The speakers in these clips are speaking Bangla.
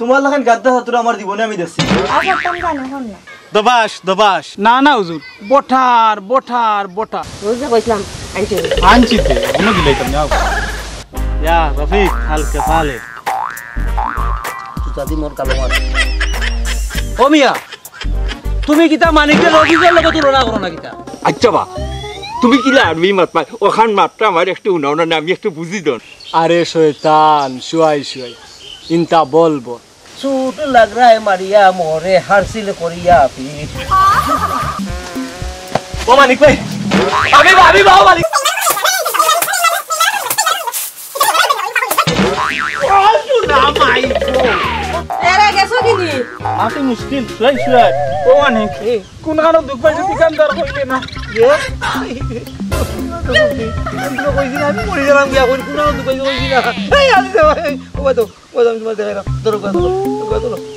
তোমার লাগান গাদ্দা ছাত্র আমার জীবনে আমি দেখছি দবাস না না হুজুর বঠার বঠার বঠার বুঝতে কইছিলাম আনছি আনছিতে অন্য গিলাইতাম না ইয়া রফিক হালকা ফালে যদি মোর কালো মার ও মিয়া তুমি কিতা মানিকের রফিকের লগে তুলনা করো না কিতা আচ্ছা বা তুমি কিলা আরবি মাত পাই ওখান মাত্রা আমার একটু উনাও না আমি একটু বুঝি দন আরে শয়তান শুয়াই ইনতা বলবো सूट लग रहा है मारिया मोरे हासिल कोरिया फिर ও মানিক ভাই আমি বাবা মানিক এরা গেছো কিনি আতে মুশকিল শুয়াই ও অনেক কোন কারণে দুঃখ পাইছে দোকানদার কইলে না আমি কইছি না আমি মরে গেলাম বিয়া করি কোন কইছি না এই আমি তো আমি তোমার দেখাই না ধরো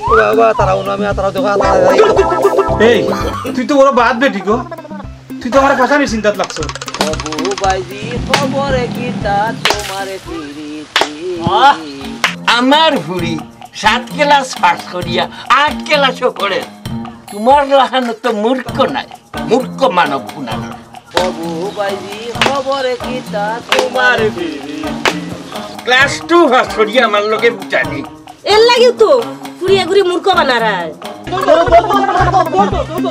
ও বাবা তারাও না আমি তারাও দেখা এই তুই তো বড় বাদ বেটি গো তুই তো আমার পাশানি চিন্তাত লাগছ বাবু বাইজি খবরে কি তা তোমারে ফিরিতি আমার হুড়ি 7 ক্লাস পাস করিয়া 8 ক্লাসও পড়ে তোমার লাহানো তো মূর্খ নাই মূর্খ মানব গুণান বাবু বাইজি খবরে কি তা তোমারে ফিরিতি ক্লাস 2 পাস করিয়া আমার লগে বুঝানি এর লাগিও তো পুরিয়া গুরি মূর্খ বানারায় দো